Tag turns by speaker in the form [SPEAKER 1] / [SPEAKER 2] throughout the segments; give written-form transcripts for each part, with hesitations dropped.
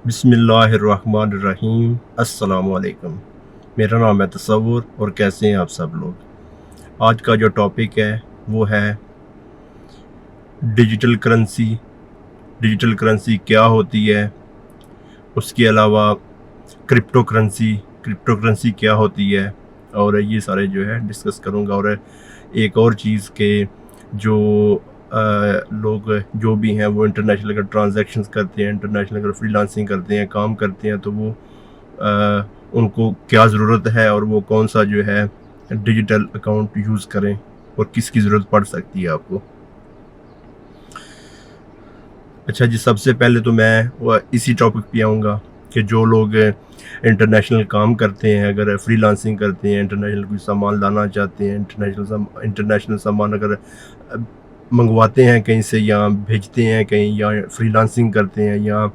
[SPEAKER 1] बिस्मिल्लाहिर्रहमानिर्रहीम। अस्सलामुअलैकुम। मेरा नाम है तसव्वुर और कैसे हैं आप सब लोग। आज का जो टॉपिक है वो है डिजिटल करेंसी। डिजिटल करेंसी क्या होती है, उसके अलावा क्रिप्टो करेंसी, क्रिप्टो करेंसी क्या होती है, और ये सारे जो है डिस्कस करूँगा। और एक और चीज़ के जो लोग जो भी हैं वो इंटरनेशनल अगर ट्रांजैक्शंस करते हैं, इंटरनेशनल अगर फ्रीलांसिंग करते हैं, काम करते हैं, तो वो उनको क्या ज़रूरत है और वो कौन सा जो है डिजिटल अकाउंट यूज़ करें और किसकी ज़रूरत पड़ सकती है आपको। अच्छा जी, सबसे पहले तो मैं वो इसी टॉपिक पे आऊँगा कि जो लोग इंटरनेशनल काम करते हैं, अगर फ्रीलांसिंग करते हैं, इंटरनेशनल कोई सामान लाना चाहते हैं, इंटरनेशनल सामान अगर मंगवाते हैं कहीं से या भेजते हैं कहीं, या फ्रीलांसिंग करते हैं या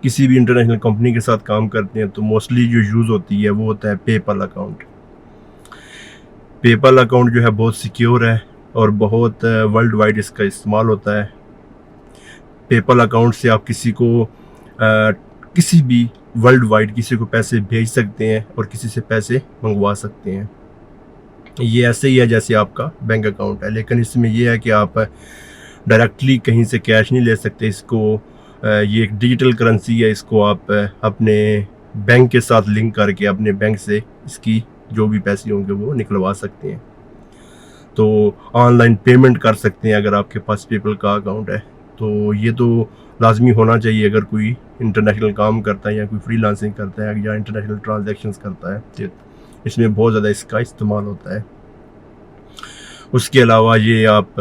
[SPEAKER 1] किसी भी इंटरनेशनल कंपनी के साथ काम करते हैं, तो मोस्टली जो यूज़ होती है वो होता है पेपल अकाउंट। पेपल अकाउंट जो है बहुत सिक्योर है और बहुत वर्ल्ड वाइड इसका इस्तेमाल होता है। पेपल अकाउंट से आप किसी को किसी भी वर्ल्ड वाइड किसी को पैसे भेज सकते हैं और किसी से पैसे मंगवा सकते हैं। ये ऐसे ही है जैसे आपका बैंक अकाउंट है, लेकिन इसमें यह है कि आप डायरेक्टली कहीं से कैश नहीं ले सकते। इसको ये एक डिजिटल करेंसी है, इसको आप अपने बैंक के साथ लिंक करके अपने बैंक से इसकी जो भी पैसे होंगे वो निकलवा सकते हैं। तो ऑनलाइन पेमेंट कर सकते हैं अगर आपके पास पेपल का अकाउंट है। तो ये तो लाजमी होना चाहिए अगर कोई इंटरनेशनल काम करता है या कोई फ्रीलांसिंग करता है या इंटरनेशनल ट्रांजैक्शंस करता है, तो इसमें बहुत ज़्यादा इसका इस्तेमाल होता है। उसके अलावा ये आप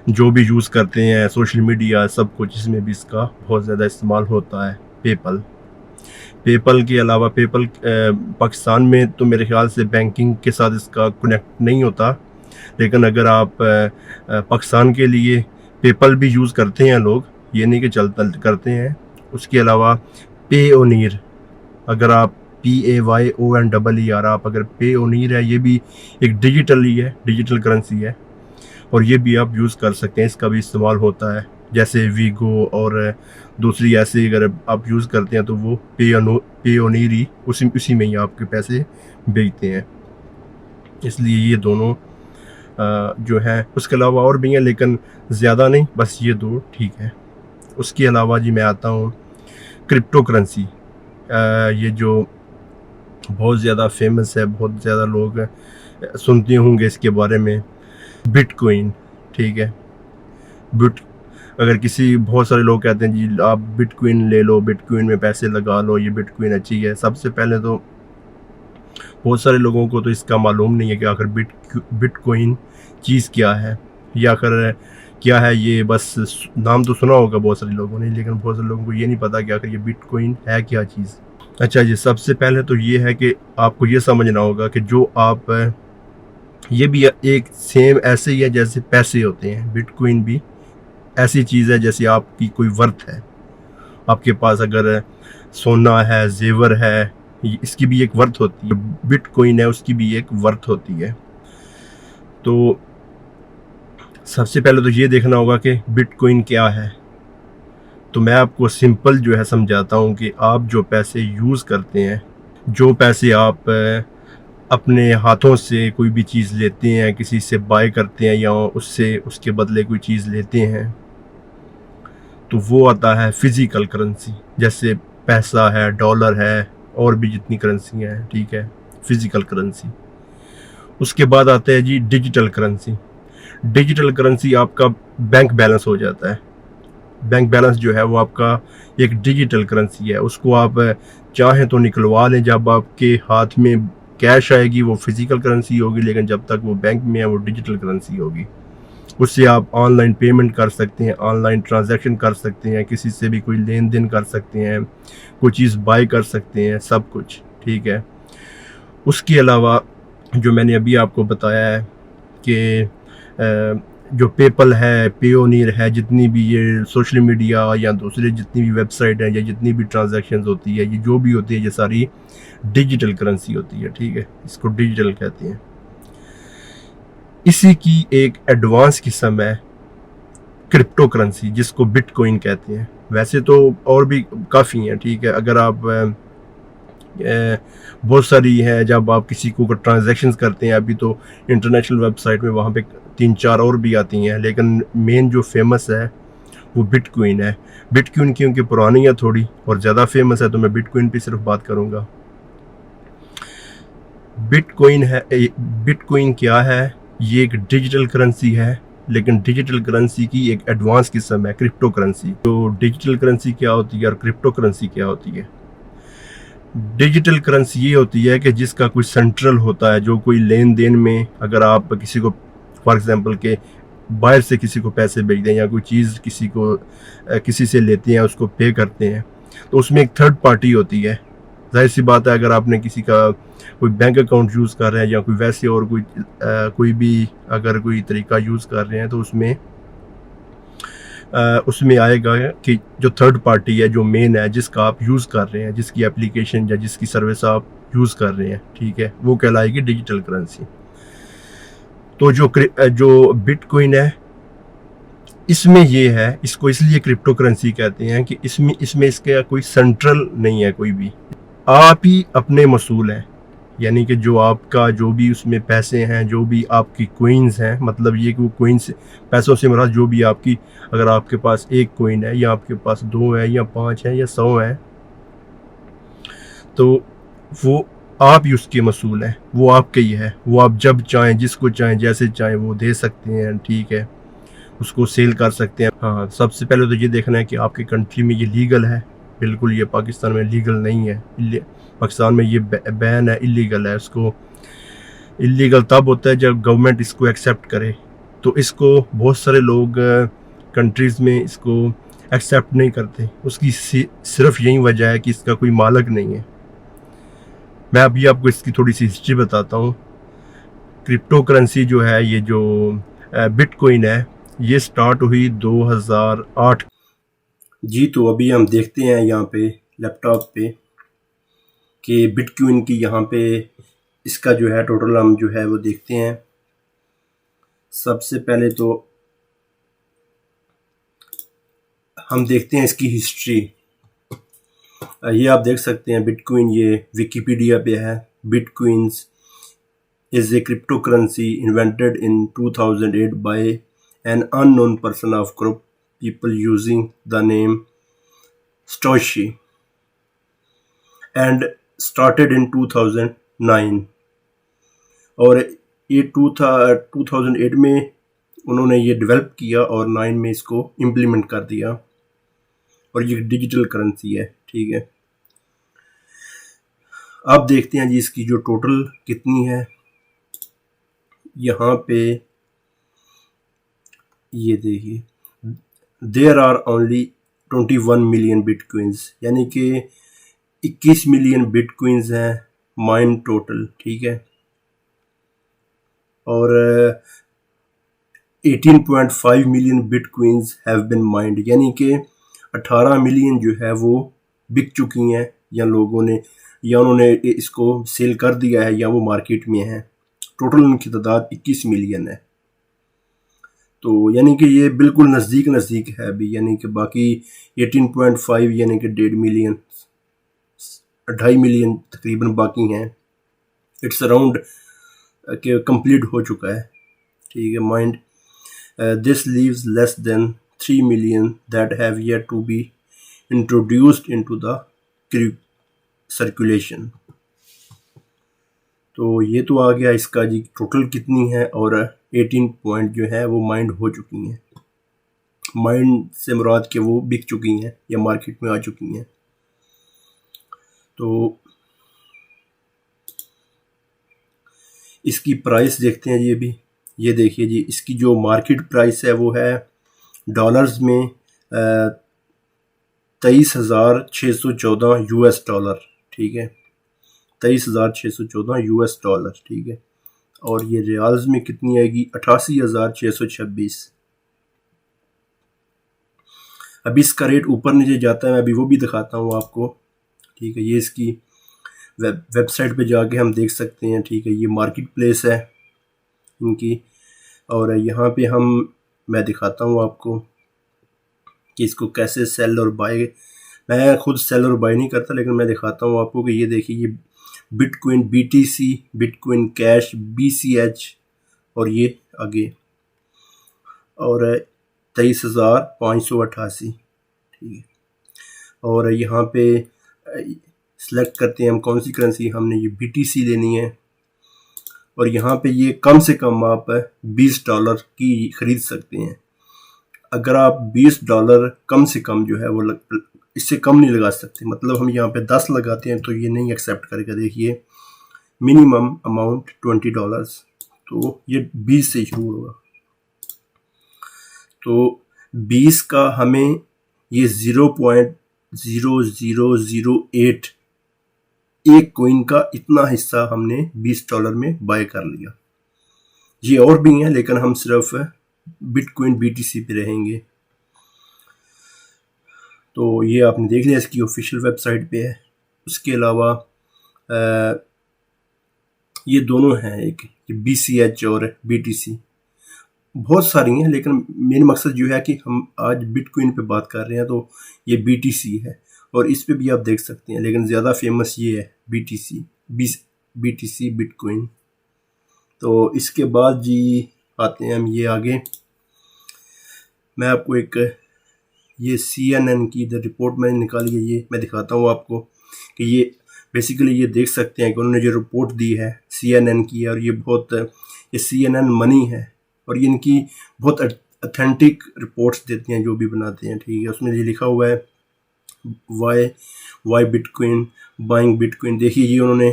[SPEAKER 1] जो भी यूज़ करते हैं, सोशल मीडिया, सब कुछ, इसमें भी इसका बहुत ज़्यादा इस्तेमाल होता है। पेपल के अलावा पेपल पाकिस्तान में तो मेरे ख्याल से बैंकिंग के साथ इसका कनेक्ट नहीं होता, लेकिन अगर आप पाकिस्तान के लिए पेपल भी यूज़ करते हैं लोग, ये नहीं कि चलता करते हैं। उसके अलावा पेओनीर, अगर आप PAYONER, आप अगर पेओनीर है, ये भी एक डिजिटल ही है, डिजिटल करेंसी है और ये भी आप यूज़ कर सकते हैं, इसका भी इस्तेमाल होता है। जैसे वीगो और दूसरी ऐसे अगर आप यूज़ करते हैं तो वो पेओनीर ही उसी में ही आपके पैसे भेजते हैं। इसलिए ये दोनों जो है, उसके अलावा और भी हैं लेकिन ज़्यादा नहीं, बस ये दो ठीक है। उसके अलावा जी मैं आता हूँ क्रिप्टो करेंसी। ये जो बहुत ज़्यादा फेमस है, बहुत ज़्यादा लोग सुनते होंगे इसके बारे में, बिटकॉइन। ठीक है, अगर बहुत सारे लोग कहते हैं जी आप बिटकॉइन ले लो, बिटकॉइन में पैसे लगा लो, ये बिटकॉइन अच्छी है। सबसे पहले तो बहुत सारे लोगों को तो इसका मालूम नहीं है कि आखिर बिटकॉइन चीज़ क्या है या आखिर क्या है। ये बस नाम तो सुना होगा बहुत सारे लोगों ने, लेकिन बहुत सारे लोगों को ये नहीं पता कि आखिर ये बिटकॉइन है क्या चीज़। अच्छा जी, सबसे पहले तो ये है कि आपको ये समझना होगा कि जो आप ये भी एक सेम ऐसे ही है जैसे पैसे होते हैं। बिटकॉइन भी ऐसी चीज़ है जैसे आपकी कोई वर्थ है। आपके पास अगर सोना है, जेवर है, इसकी भी एक वर्थ होती है। बिटकॉइन है, उसकी भी एक वर्थ होती है। तो सबसे पहले तो ये देखना होगा कि बिटकॉइन क्या है। तो मैं आपको सिंपल जो है समझाता हूँ कि आप जो पैसे यूज़ करते हैं, जो पैसे आप अपने हाथों से कोई भी चीज़ लेते हैं, किसी से बाय करते हैं या उससे उसके बदले कोई चीज़ लेते हैं, तो वो आता है फिज़िकल करेंसी। जैसे पैसा है, डॉलर है, और भी जितनी करेंसी हैं, ठीक है, फिज़िकल करेंसी। उसके बाद आता है जी डिजिटल करेंसी। डिजिटल करेंसी आपका बैंक बैलेंस हो जाता है। बैंक बैलेंस जो है वो आपका एक डिजिटल करेंसी है। उसको आप चाहें तो निकलवा लें, जब आपके हाथ में कैश आएगी वो फिज़िकल करेंसी होगी, लेकिन जब तक वो बैंक में है वो डिजिटल करेंसी होगी। उससे आप ऑनलाइन पेमेंट कर सकते हैं, ऑनलाइन ट्रांजैक्शन कर सकते हैं, किसी से भी कोई लेन देन कर सकते हैं, कोई चीज़ बाय कर सकते हैं, सब कुछ ठीक है। उसके अलावा जो मैंने अभी आपको बताया है कि जो पेपल है, पेओनीर है, जितनी भी ये सोशल मीडिया या दूसरे जितनी भी वेबसाइट है या जितनी भी ट्रांजैक्शंस होती है, ये जो भी होती है, ये सारी डिजिटल करेंसी होती है। ठीक है, इसको डिजिटल कहते हैं। इसी की एक एडवांस किस्म है क्रिप्टो करेंसी, जिसको बिटकॉइन कहते हैं। वैसे तो और भी काफ़ी हैं, ठीक है। अगर आप बहुत सारी है, जब आप किसी को ट्रांजैक्शंस करते हैं, अभी तो इंटरनेशनल वेबसाइट में वहाँ पे 3-4 और भी आती हैं, लेकिन मेन जो फेमस है वो बिटकॉइन है। बिटकॉइन क्योंकि पुरानी है थोड़ी और ज़्यादा फेमस है, तो मैं बिटकॉइन पे सिर्फ बात करूँगा। बिटकॉइन क्या है? ये एक डिजिटल करेंसी है, लेकिन डिजिटल करेंसी की एक एडवांस किस्म है, क्रिप्टो करेंसी। तो डिजिटल करेंसी क्या होती है और क्रिप्टो करेंसी क्या होती है? डिजिटल करेंसी ये होती है कि जिसका कोई सेंट्रल होता है, जो कोई लेन देन में, अगर आप किसी को फॉर एग्जांपल के बाहर से किसी को पैसे भेज दें या कोई चीज़ किसी से लेते हैं, उसको पे करते हैं, तो उसमें एक थर्ड पार्टी होती है। जाहिर सी बात है, अगर आपने किसी का कोई बैंक अकाउंट यूज़ कर रहे हैं या कोई वैसे और कोई भी अगर कोई तरीका यूज़ कर रहे हैं, तो उसमें आएगा कि जो थर्ड पार्टी है, जो मेन है, जिसका आप यूज़ कर रहे हैं, जिसकी एप्लीकेशन या जिसकी सर्विस आप यूज़ कर रहे हैं, ठीक है, वो कहलाएगी डिजिटल करेंसी। तो जो बिटकॉइन है, इसमें ये है, इसको इसलिए क्रिप्टो करेंसी कहते हैं कि इसमें इसका कोई सेंट्रल नहीं है कोई भी। आप ही अपने मसूल हैं, यानी कि जो भी उसमें पैसे हैं, जो भी आपकी कोइंस हैं, मतलब ये कि वो कोइंस पैसों से मुराद जो भी आपकी, अगर आपके पास एक कोइन है या आपके पास 2 है या 5 है या 100 है, तो वो आप ही उसके मसूल हैं, वो आपके ही है। वो आप जब चाहें, जिसको चाहें, जैसे चाहें वो दे सकते हैं, ठीक है, उसको सेल कर सकते हैं। हाँ, सबसे पहले तो ये देखना है कि आपकी कंट्री में ये लीगल है। बिल्कुल ये पाकिस्तान में लीगल नहीं है, पाकिस्तान में ये बैन है, इलीगल है। उसको इलीगल तब होता है जब गवर्नमेंट इसको एक्सेप्ट करे। तो इसको बहुत सारे लोग कंट्रीज़ में इसको एक्सेप्ट नहीं करते। उसकी सिर्फ यही वजह है कि इसका कोई मालिक नहीं है। मैं अभी आपको इसकी थोड़ी सी हिस्ट्री बताता हूँ। क्रिप्टो करेंसी जो है, ये जो बिटकॉइन है, ये स्टार्ट हुई 2008। जी, तो अभी हम देखते हैं यहाँ पे लैपटॉप पे कि बिटकॉइन की यहाँ पे इसका जो है टोटल हम जो है वो देखते हैं। सबसे पहले तो हम देखते हैं इसकी हिस्ट्री। ये आप देख सकते हैं बिटकॉइन, ये विकिपीडिया पे है। Bitcoins is a cryptocurrency invented in 2008 by an unknown person of group people using the name Satoshi and started in 2009। और ये 2008 में उन्होंने ये डेवलप किया और 9 में इसको इम्प्लीमेंट कर दिया, और ये डिजिटल करेंसी है, ठीक है। अब देखते हैं जी इसकी जो टोटल कितनी है। यहाँ पे ये देखिए, there are only 21 million bitcoins, यानी कि 21 मिलियन बिटकॉइंस हैं माइंड टोटल, ठीक है। और 18.5 million bitcoins have been mined, यानी कि 18 मिलियन जो है वो बिक चुकी हैं, या लोगों ने, या उन्होंने इसको सेल कर दिया है, या वो मार्केट में है। टोटल उनकी तादाद 21 मिलियन है। तो यानी कि ये बिल्कुल नज़दीक है अभी, यानी कि बाकी 18.5 यानी कि 1.5 मिलियन, 2.5 मिलियन तकरीबन बाकी हैं। इट्स अराउंड के कंप्लीट हो चुका है, ठीक है, mined. This leaves less than 3 million that have yet to be introduced into the circulation. तो ये तो आ गया इसका जी टोटल कितनी है, और 18 पॉइंट जो है वो माइंड हो चुकी हैं। माइंड से मुराद के वो बिक चुकी हैं या मार्केट में आ चुकी हैं। तो इसकी प्राइस देखते हैं जी अभी। ये देखिए जी, इसकी जो मार्केट प्राइस है वो है डॉलर्स में 23,614 US डॉलर, ठीक है, 23,614 US डॉलर, ठीक है। और ये रियाल्स में कितनी आएगी? 88,626। अभी इसका रेट ऊपर नीचे जाता है, मैं अभी वो भी दिखाता हूँ आपको, ठीक है। ये इसकी वेबसाइट पे जाके हम देख सकते हैं, ठीक है। ये मार्केट प्लेस है इनकी, और यहाँ पे मैं दिखाता हूँ आपको कि इसको कैसे सेल और बाय। मैं खुद सेल और बाय नहीं करता, लेकिन मैं दिखाता हूँ आपको कि ये देखिए, ये bitcoin BTC, bitcoin cash BCH, और ये आगे और 23,588, ठीक है। और यहाँ पे सिलेक्ट करते हैं हम कौन सी करेंसी, हमने ये BTC लेनी है। और यहाँ पे ये कम से कम आप $20 की ख़रीद सकते हैं। अगर आप $20 कम से कम जो है वो इससे कम नहीं लगा सकते। मतलब हम यहाँ पे 10 लगाते हैं तो ये नहीं एक्सेप्ट करेगा। देखिए मिनिमम अमाउंट $20, तो ये 20 से शुरू होगा। तो 20 का हमें ये 0.0008 एक कोइन का इतना हिस्सा हमने $20 में बाय कर लिया। ये और भी हैं, लेकिन हम सिर्फ बिटकॉइन BTC पे रहेंगे। तो ये आपने देख लिया, इसकी ऑफिशियल वेबसाइट पे है। उसके अलावा ये दोनों हैं, एक BCH और BTC, बहुत सारी हैं, लेकिन मेन मकसद जो है कि हम आज बिटकॉइन पे बात कर रहे हैं, तो ये BTC है। और इस पे भी आप देख सकते हैं, लेकिन ज़्यादा फेमस ये है BTC बिटकॉइन। तो इसके बाद जी आते हैं हम ये आगे। मैं आपको एक ये CNN की इधर रिपोर्ट मैंने निकाली है, ये मैं दिखाता हूँ आपको कि ये बेसिकली ये देख सकते हैं कि उन्होंने जो रिपोर्ट दी है CNN की है, और ये बहुत ये CNN मनी है, और ये इनकी बहुत ऑथेंटिक रिपोर्ट्स देते हैं जो भी बनाते हैं, ठीक है। उसमें ये लिखा हुआ है वाई बिटकॉइन बाइंग बिटकॉइन। देखिए ये उन्होंने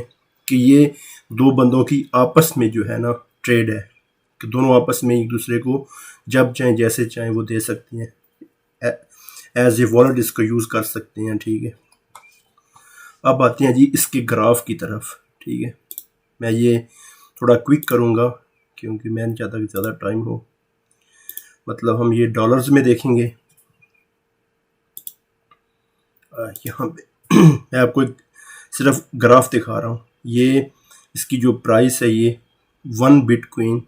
[SPEAKER 1] कि ये दो बंदों की आपस में जो है ना ट्रेड है, कि दोनों आपस में एक दूसरे को जब चाहें जैसे चाहें वो दे सकते हैं, एज ए वॉलेट इसको यूज़ कर सकते हैं, ठीक है। अब आते हैं जी इसके ग्राफ की तरफ, ठीक है। मैं ये थोड़ा क्विक करूँगा क्योंकि मैं नहीं चाहता कि ज़्यादा टाइम हो। मतलब हम ये डॉलर्स में देखेंगे। यहाँ पे मैं आपको सिर्फ ग्राफ दिखा रहा हूँ। ये इसकी जो प्राइस है, ये 1 बिटकॉइन,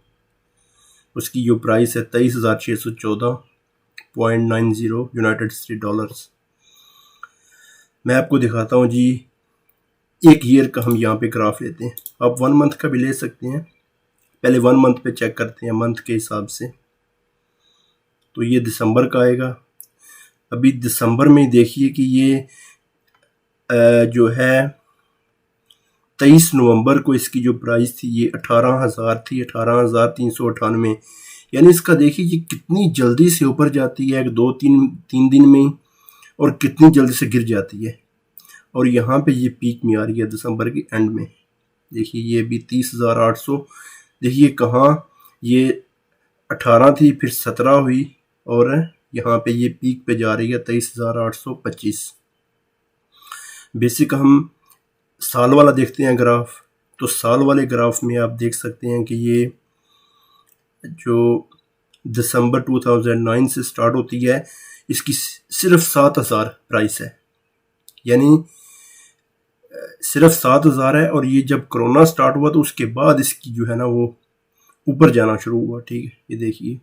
[SPEAKER 1] उसकी जो प्राइस है 23,614.90 यूनाइटेड स्टेट डॉलर्स। मैं आपको दिखाता हूँ जी, एक ईयर का हम यहाँ पे ग्राफ लेते हैं। आप 1 मंथ का भी ले सकते हैं। पहले 1 मंथ पे चेक करते हैं मंथ के हिसाब से। तो ये दिसंबर का आएगा। अभी दिसंबर में देखिए कि ये जो है 23 नवंबर को इसकी जो प्राइस थी ये 18,000 थी, 18,398। यानी इसका देखिए कि कितनी जल्दी से ऊपर जाती है, 2-3 दिन में, और कितनी जल्दी से गिर जाती है। और यहाँ पे ये पीक में आ रही है दिसंबर के एंड में। देखिए ये भी 30,800। देखिए कहाँ ये 18 थी, फिर 17 हुई, और यहाँ पे ये पीक पे जा रही है 23,825। बेसिक हम साल वाला देखते हैं ग्राफ। तो साल वाले ग्राफ में आप देख सकते हैं कि ये जो दिसंबर 2009 से स्टार्ट होती है, इसकी सिर्फ 7,000 प्राइस है, यानी सिर्फ 7,000 है। और ये जब कोरोना स्टार्ट हुआ तो उसके बाद इसकी जो है ना वो ऊपर जाना शुरू हुआ, ठीक है। ये देखिए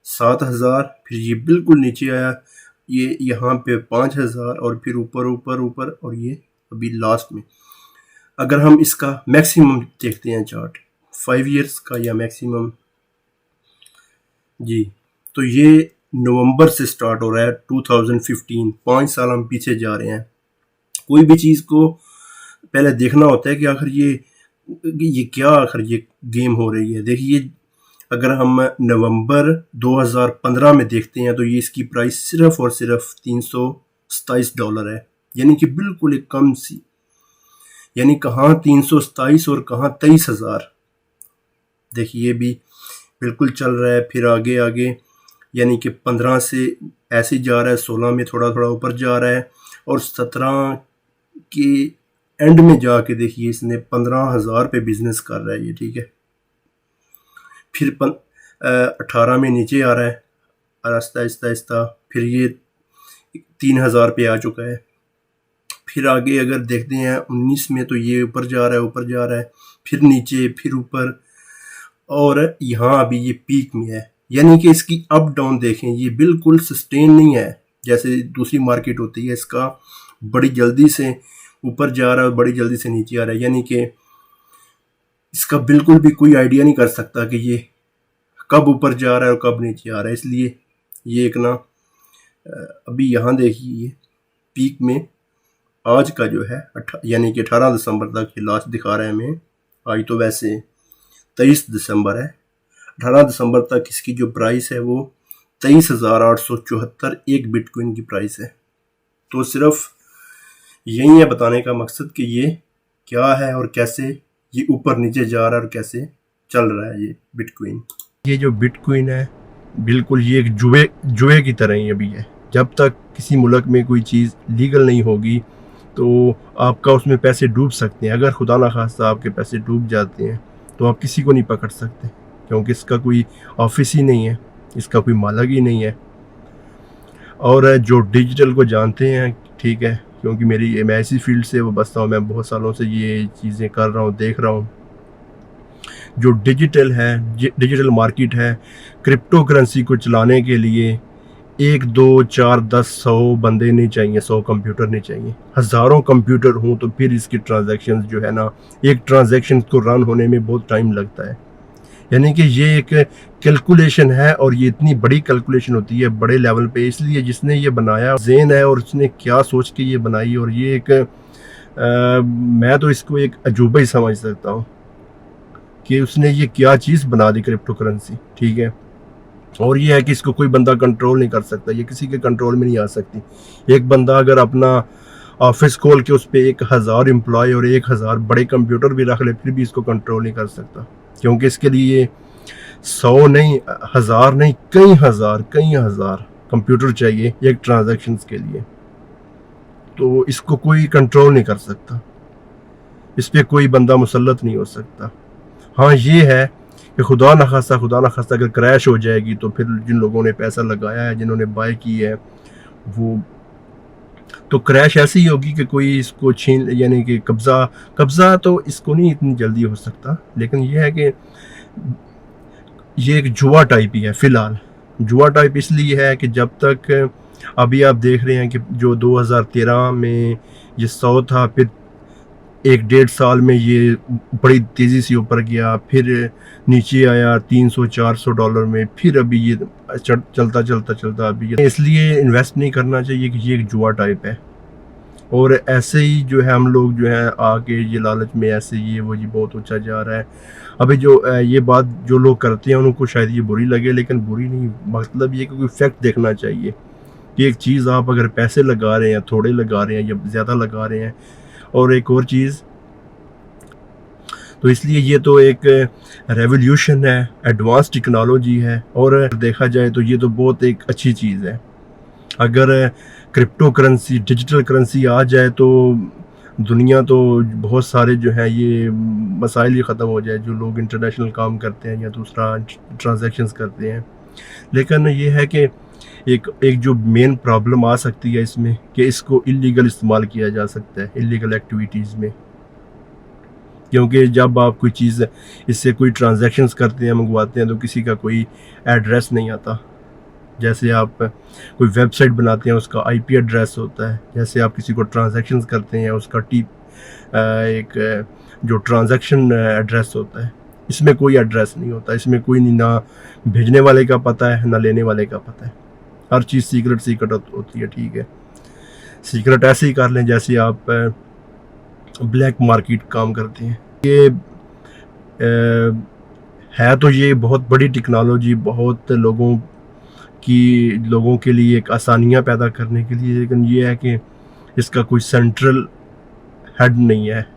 [SPEAKER 1] 7,000, फिर ये बिल्कुल नीचे आया, ये यहाँ पे 5,000, और फिर ऊपर ऊपर ऊपर, और ये अभी लास्ट में। अगर हम इसका मैक्सिमम देखते हैं चार्ट 5 इयर्स का या मैक्सिमम जी, तो ये नवंबर से स्टार्ट हो रहा है 2015। 5 साल हम पीछे जा रहे हैं। कोई भी चीज़ को पहले देखना होता है कि आखिर ये क्या आखिर ये गेम हो रही है। देखिए अगर हम नवंबर 2015 में देखते हैं तो ये इसकी प्राइस सिर्फ और सिर्फ $327 है, यानी कि बिल्कुल एक कम सी, यानी कहाँ 327 और कहाँ 23,000। देखिए ये भी बिल्कुल चल रहा है। फिर आगे आगे यानी कि 15 से ऐसे जा रहा है, 16 में थोड़ा थोड़ा ऊपर जा रहा है, और 17 के एंड में जाके देखिए इसने 15,000 पे बिजनेस कर रहा है ये, ठीक है। फिर 18 में नीचे आ रहा है आहिस्ता आहिस्ता आहिस्ता, फिर ये 3,000 पे आ चुका है। फिर आगे अगर देखते हैं 19 में तो ये ऊपर जा रहा है, ऊपर जा रहा है, फिर नीचे, फिर ऊपर, और यहाँ अभी ये पीक में है, यानी कि इसकी अप डाउन देखें, ये बिल्कुल सस्टेन नहीं है जैसे दूसरी मार्केट होती है। इसका बड़ी जल्दी से ऊपर जा रहा है और बड़ी जल्दी से नीचे आ रहा है, यानी कि इसका बिल्कुल भी कोई आइडिया नहीं कर सकता कि ये कब ऊपर जा रहा है और कब नीचे आ रहा है। इसलिए ये एक ना अभी यहाँ देखिए पीक में आज का जो है यानी कि 18 दिसंबर तक ये लास्ट दिखा रहा है हमें। आज तो वैसे 23 दिसंबर है। 18 दिसंबर तक इसकी जो प्राइस है वो 23,874 एक बिटकॉइन की प्राइस है। तो सिर्फ यही है बताने का मकसद कि ये क्या है और कैसे ये ऊपर नीचे जा रहा है और कैसे चल रहा है ये बिटकॉइन। ये जो बिटकॉइन है बिल्कुल ये एक जुए की तरह ही अभी है। जब तक किसी मुल्क में कोई चीज़ लीगल नहीं होगी तो आपका उसमें पैसे डूब सकते हैं। अगर खुदा ना खास्ता आपके पैसे डूब जाते हैं तो आप किसी को नहीं पकड़ सकते, क्योंकि इसका कोई ऑफिस ही नहीं है, इसका कोई मालिक ही नहीं है। और जो डिजिटल को जानते हैं, ठीक है, क्योंकि मैं इसी फील्ड से बसता हूँ, मैं बहुत सालों से ये चीज़ें कर रहा हूँ, देख रहा हूँ। जो डिजिटल मार्केट है, क्रिप्टो करेंसी को चलाने के लिए 1 2 4 10 100 बंदे नहीं चाहिए, 100 कंप्यूटर नहीं चाहिए, हज़ारों कंप्यूटर हों तो फिर इसकी ट्रांजैक्शन जो है ना, एक ट्रांजैक्शन को रन होने में बहुत टाइम लगता है। यानी कि ये एक कैलकुलेशन है और ये इतनी बड़ी कैलकुलेशन होती है बड़े लेवल पे। इसलिए जिसने ये बनाया ज़ेन है और उसने क्या सोच के ये बनाई, और ये एक मैं तो इसको एक अजूबा ही समझ सकता हूँ कि उसने ये क्या चीज़ बना दी क्रिप्टो करेंसी, ठीक है। और ये है कि इसको कोई बंदा कंट्रोल नहीं कर सकता, ये किसी के कंट्रोल में नहीं आ सकती। एक बंदा अगर अपना ऑफिस खोल के उस पर 1000 एम्प्लॉय और 1000 बड़े कंप्यूटर भी रख ले फिर भी इसको कंट्रोल नहीं कर सकता, क्योंकि इसके लिए 100 नहीं, 1000 नहीं, कई हज़ार कंप्यूटर चाहिए एक ट्रांजैक्शन के लिए। तो इसको कोई कंट्रोल नहीं कर सकता, इस पर कोई बंदा मुसल्लत नहीं हो सकता। हाँ ये है कि खुदा न खास्ता अगर क्रैश हो जाएगी तो फिर जिन लोगों ने पैसा लगाया है, जिन्होंने बाय की है, वो तो क्रैश ऐसी ही होगी कि कोई इसको छीन, यानी कि कब्ज़ा तो इसको नहीं इतनी जल्दी हो सकता। लेकिन ये है कि ये एक जुआ टाइप ही है। फ़िलहाल जुआ टाइप इसलिए है कि जब तक अभी आप देख रहे हैं कि जो 2013 में ये 100 था, फिर 1 डेढ़ साल में ये बड़ी तेज़ी से ऊपर गया, फिर नीचे आया $300-400 में, फिर अभी ये चलता अभी ये, इसलिए इन्वेस्ट नहीं करना चाहिए कि ये एक जुआ टाइप है। और ऐसे ही जो है हम लोग जो है आके ये लालच में ऐसे ये वो जी बहुत ऊंचा जा रहा है। अभी जो ये बात जो लोग करते हैं उनको शायद ये बुरी लगे, लेकिन बुरी नहीं, मतलब ये कोई फैक्ट देखना चाहिए कि एक चीज़ आप अगर पैसे लगा रहे हैं, थोड़े लगा रहे हैं या ज़्यादा लगा रहे हैं। और एक और चीज़, तो इसलिए ये तो एक रेवोल्यूशन है, एडवांस टेक्नोलॉजी है, और देखा जाए तो ये तो बहुत एक अच्छी चीज़ है। अगर क्रिप्टो करेंसी, डिजिटल करेंसी आ जाए तो दुनिया तो बहुत सारे जो है ये मसाइल ही ख़त्म हो जाए, जो लोग इंटरनेशनल काम करते हैं या दूसरा ट्रांजैक्शंस करते हैं। लेकिन ये है कि एक जो मेन प्रॉब्लम आ सकती है इसमें कि इसको इलीगल इस्तेमाल किया जा सकता है, इलीगल एक्टिविटीज़ में। क्योंकि जब आप कोई चीज़ इससे कोई ट्रांजैक्शंस करते हैं, मंगवाते हैं, तो किसी का कोई एड्रेस नहीं आता। जैसे आप कोई वेबसाइट बनाते हैं उसका IP एड्रेस होता है, जैसे आप किसी को ट्रांजैक्शंस करते हैं उसका एक जो ट्रांजैक्शन एड्रेस होता है, इसमें कोई एड्रेस नहीं होता। इसमें कोई ना भेजने वाले का पता है ना लेने वाले का पता है। हर चीज़ सीक्रेट होती है, ठीक है। सीक्रेट ऐसे ही कर लें जैसे आप ब्लैक मार्केट काम करते हैं। ये है तो ये बहुत बड़ी टेक्नोलॉजी, बहुत लोगों के लिए एक आसानियाँ पैदा करने के लिए, लेकिन ये है कि इसका कोई सेंट्रल हेड नहीं है,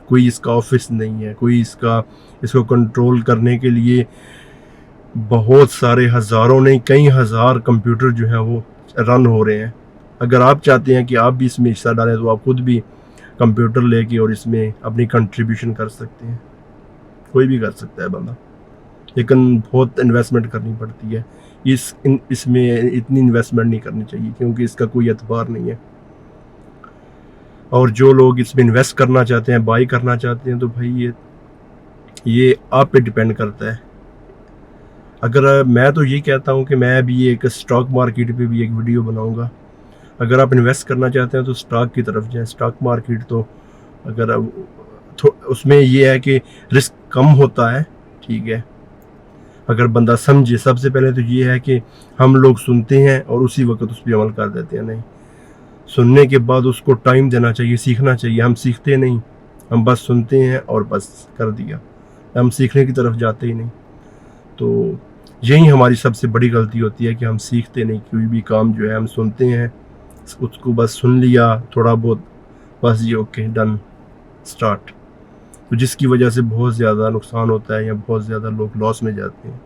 [SPEAKER 1] कोई इसका ऑफिस नहीं है, कोई इसको कंट्रोल करने के लिए बहुत सारे हज़ारों नहीं कई हज़ार कंप्यूटर जो हैं वो रन हो रहे हैं। अगर आप चाहते हैं कि आप भी इसमें हिस्सा डालें तो आप खुद भी कंप्यूटर लेके और इसमें अपनी कंट्रीब्यूशन कर सकते हैं। कोई भी कर सकता है बंदा, लेकिन बहुत इन्वेस्टमेंट करनी पड़ती है। इसमें इतनी इन्वेस्टमेंट नहीं करनी चाहिए क्योंकि इसका कोई एतबार नहीं है। और जो लोग इसमें इन्वेस्ट करना चाहते हैं, बाई करना चाहते हैं, तो भाई ये आप पे डिपेंड करता है। अगर मैं तो ये कहता हूँ कि मैं भी एक स्टॉक मार्केट पे भी एक वीडियो बनाऊंगा। अगर आप इन्वेस्ट करना चाहते हैं तो स्टॉक की तरफ जाएं। स्टॉक मार्केट तो अगर उसमें ये है कि रिस्क कम होता है, ठीक है, अगर बंदा समझे। सबसे पहले तो ये है कि हम लोग सुनते हैं और उसी वक्त उस पर अमल कर देते हैं। नहीं, सुनने के बाद उसको टाइम देना चाहिए, सीखना चाहिए। हम सीखते नहीं, हम बस सुनते हैं और बस कर दिया, हम सीखने की तरफ जाते ही नहीं। तो यही हमारी सबसे बड़ी गलती होती है कि हम सीखते नहीं। कोई भी काम जो है हम सुनते हैं, उसको बस सुन लिया थोड़ा बहुत, बस ये ओके डन स्टार्ट, तो जिसकी वजह से बहुत ज़्यादा नुकसान होता है या बहुत ज़्यादा लोग लॉस में जाते हैं।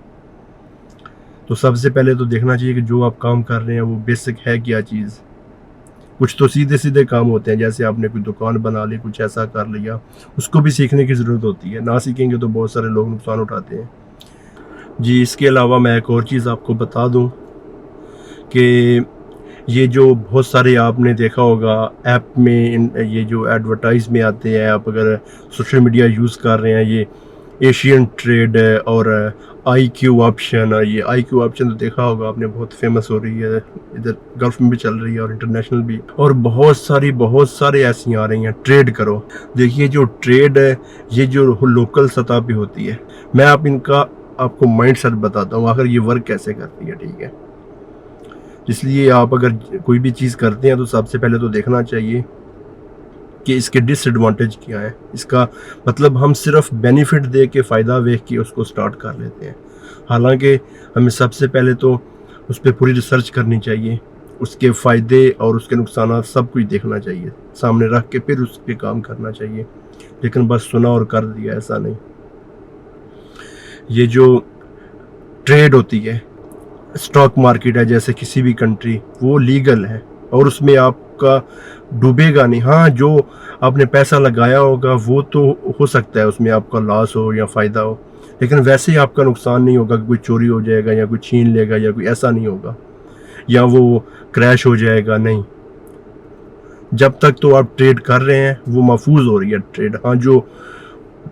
[SPEAKER 1] तो सबसे पहले तो देखना चाहिए कि जो आप काम कर रहे हैं वो बेसिक है क्या चीज़। कुछ तो सीधे सीधे काम होते हैं, जैसे आपने कोई दुकान बना ली, कुछ ऐसा कर लिया, उसको भी सीखने की ज़रूरत होती है। ना सीखेंगे तो बहुत सारे लोग नुकसान उठाते हैं जी। इसके अलावा मैं एक और चीज़ आपको बता दूं कि ये जो बहुत सारे आपने देखा होगा ऐप में, ये जो एडवर्टाइज में आते हैं, आप अगर सोशल मीडिया यूज़ कर रहे हैं, ये एशियन ट्रेड और IQ ऑप्शन, और ये IQ ऑप्शन तो देखा होगा आपने, बहुत फेमस हो रही है, इधर गल्फ में भी चल रही है और इंटरनेशनल भी, और बहुत सारे ऐसी आ रही हैं। ट्रेड करो। देखिए जो ट्रेड है ये जो लोकल सतह पे होती है, मैं आपको माइंड सेट बताता हूँ आखिर ये वर्क कैसे करती है, ठीक है। इसलिए आप अगर कोई भी चीज़ करते हैं तो सबसे पहले तो देखना चाहिए कि इसके डिसएडवांटेज क्या है। इसका मतलब हम सिर्फ बेनिफिट दे के फ़ायदा देख के उसको स्टार्ट कर लेते हैं, हालांकि हमें सबसे पहले तो उस पर पूरी रिसर्च करनी चाहिए, उसके फ़ायदे और उसके नुकसान सब कुछ देखना चाहिए, सामने रख के फिर उस पर काम करना चाहिए। लेकिन बस सुना और कर दिया, ऐसा नहीं। ये जो ट्रेड होती है, स्टॉक मार्केट है जैसे किसी भी कंट्री, वो लीगल है और उसमें आपका डूबेगा नहीं। हाँ, जो आपने पैसा लगाया होगा वो तो हो सकता है उसमें आपका लॉस हो या फ़ायदा हो, लेकिन वैसे ही आपका नुकसान नहीं होगा कि कोई चोरी हो जाएगा या कोई छीन लेगा या कोई ऐसा नहीं होगा, या वो क्रैश हो जाएगा, नहीं। जब तक तो आप ट्रेड कर रहे हैं वो महफूज हो रही है ट्रेड। हाँ, जो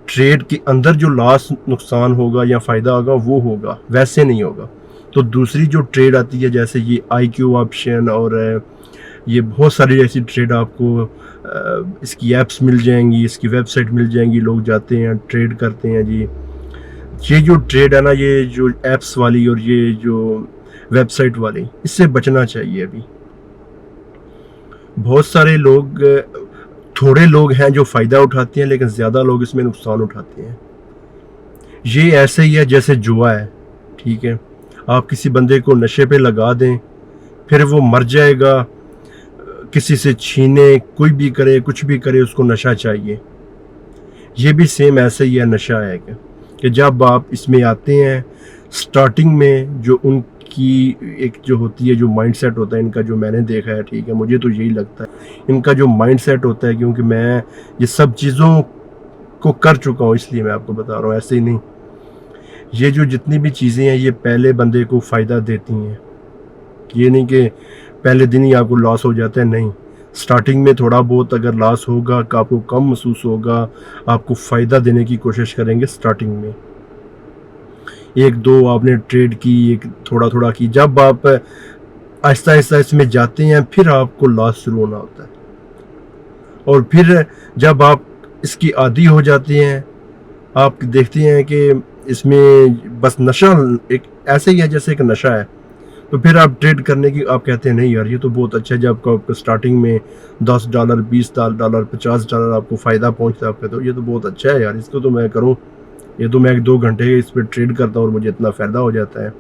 [SPEAKER 1] ट्रेड के अंदर जो लॉस नुकसान होगा या फ़ायदा होगा वो होगा, वैसे नहीं होगा। तो दूसरी जो ट्रेड आती है जैसे ये IQ ऑप्शन और ये बहुत सारी ऐसी ट्रेड आपको इसकी ऐप्स मिल जाएंगी, इसकी वेबसाइट मिल जाएंगी, लोग जाते हैं ट्रेड करते हैं जी। ये जो ट्रेड है ना, ये जो ऐप्स वाली और ये जो वेबसाइट वाली, इससे बचना चाहिए। अभी बहुत सारे लोग, थोड़े लोग हैं जो फ़ायदा उठाते हैं, लेकिन ज़्यादा लोग इसमें नुकसान उठाते हैं। ये ऐसे ही है जैसे जुआ है, ठीक है। आप किसी बंदे को नशे पे लगा दें, फिर वो मर जाएगा, किसी से छीने, कोई भी करे, कुछ भी करे, उसको नशा चाहिए। ये भी सेम ऐसे ही है, नशा है कि जब आप इसमें आते हैं स्टार्टिंग में, जो उनकी एक जो होती है, जो माइंडसेट होता है इनका, जो मैंने देखा है, ठीक है, मुझे तो यही लगता है इनका जो माइंडसेट होता है, क्योंकि मैं ये सब चीज़ों को कर चुका हूँ इसलिए मैं आपको बता रहा हूँ, ऐसे ही नहीं। ये जो जितनी भी चीज़ें हैं ये पहले बंदे को फ़ायदा देती हैं, ये नहीं कि पहले दिन ही आपको लॉस हो जाता है, नहीं। स्टार्टिंग में थोड़ा बहुत अगर लॉस होगा, आपको कम महसूस होगा, आपको फ़ायदा देने की कोशिश करेंगे स्टार्टिंग में। एक दो आपने ट्रेड की, एक थोड़ा थोड़ा की, जब आप आहिस्ता आहिस्ता इसमें जाते हैं फिर आपको लॉस शुरू होना होता है। और फिर जब आप इसकी आदी हो जाते हैं, आप देखते हैं कि इसमें बस नशा एक ऐसे ही है जैसे एक नशा है, तो फिर आप ट्रेड करने की आप कहते हैं नहीं यार ये तो बहुत अच्छा है। जब आपको स्टार्टिंग में $10, $20, $50 आपको फ़ायदा पहुंचता है, आप कहते हो ये तो बहुत अच्छा है यार, इसको तो मैं करूं, ये तो मैं 1-2 घंटे इस पर ट्रेड करता हूँ और मुझे इतना फ़ायदा हो जाता है।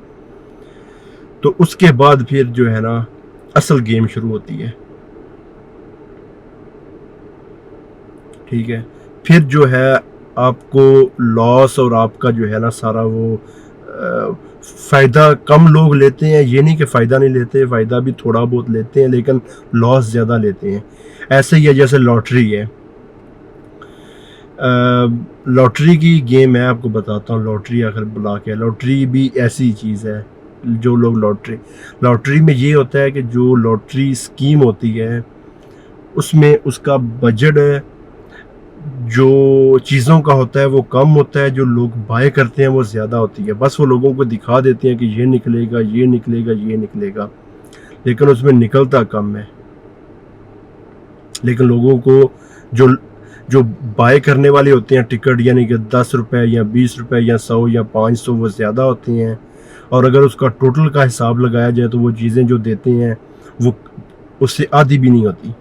[SPEAKER 1] तो उसके बाद फिर जो है ना असल गेम शुरू होती है, ठीक है। फिर जो है आपको लॉस और आपका जो है ना सारा वो फ़ायदा कम लोग लेते हैं, ये नहीं कि फ़ायदा नहीं लेते, फ़ायदा भी थोड़ा बहुत लेते हैं, लेकिन लॉस ज़्यादा लेते हैं। ऐसे ही है जैसे लॉटरी है, लॉटरी की गेम है, आपको बताता हूँ लॉटरी आखिर बुला के। लॉटरी भी ऐसी चीज़ है, जो लोग लॉटरी में ये होता है कि जो लॉटरी स्कीम होती है उसमें उसका बजट जो चीज़ों का होता है वो कम होता है, जो लोग बाय करते हैं वो ज़्यादा होती है। बस वो लोगों को दिखा देते हैं कि ये निकलेगा, ये निकलेगा, ये निकलेगा, लेकिन उसमें निकलता कम है। लेकिन लोगों को जो जो बाय करने वाले होते हैं टिकट, यानी कि 10 रुपए या 20 रुपए या 100 या 500, वो ज़्यादा होती हैं। और अगर उसका टोटल का हिसाब लगाया जाए तो वो चीज़ें जो देते हैं वो उससे आधी भी नहीं होती,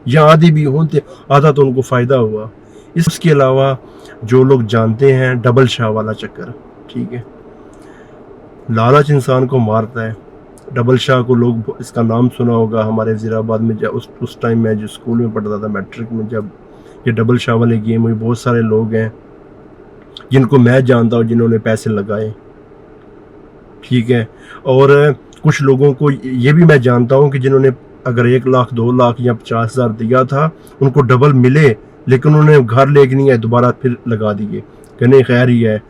[SPEAKER 1] या आधी भी होते, आधा तो उनको फ़ायदा हुआ। इसके अलावा जो लोग जानते हैं डबल शाह वाला चक्कर, ठीक है, लालच इंसान को मारता है। डबल शाह को लोग, इसका नाम सुना होगा, हमारे वज़ीराबाद में जब उस टाइम मैं जो स्कूल में पढ़ता था मैट्रिक में, जब ये डबल शाह वाली गेम हुई, बहुत सारे लोग हैं जिनको मैं जानता हूँ जिन्होंने पैसे लगाए, ठीक है। और कुछ लोगों को ये भी मैं जानता हूँ कि जिन्होंने अगर 1 लाख 2 लाख या 50,000 दिया था, उनको डबल मिले, लेकिन उन्होंने घर लेके नहीं आए, दोबारा फिर लगा दिए, कहने खैर ही है,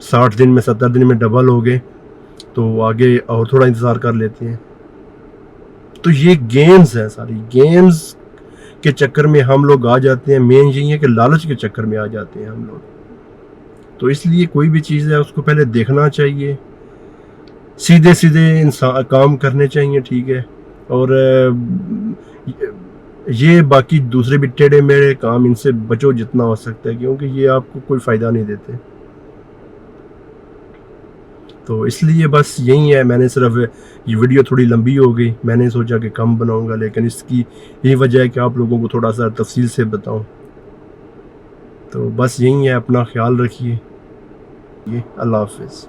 [SPEAKER 1] 60 दिन में 70 दिन में डबल हो गए, तो आगे और थोड़ा इंतज़ार कर लेते हैं। तो ये गेम्स हैं, सारी गेम्स के चक्कर में हम लोग आ जाते हैं। मेन यही है कि लालच के चक्कर में आ जाते हैं हम लोग। तो इसलिए कोई भी चीज़ है उसको पहले देखना चाहिए, सीधे सीधे इंसान काम करने चाहिए, ठीक है। और ये बाकी दूसरे भी टेढ़े मेढ़े काम, इनसे बचो जितना हो सकता है, क्योंकि ये आपको कोई फ़ायदा नहीं देते। तो इसलिए बस यही है, मैंने सिर्फ, ये वीडियो थोड़ी लंबी हो गई, मैंने सोचा कि कम बनाऊंगा, लेकिन इसकी यही वजह है कि आप लोगों को थोड़ा सा तफसील से बताऊं। तो बस यही है, अपना ख्याल रखिए। अल्लाह हाफ़िज़।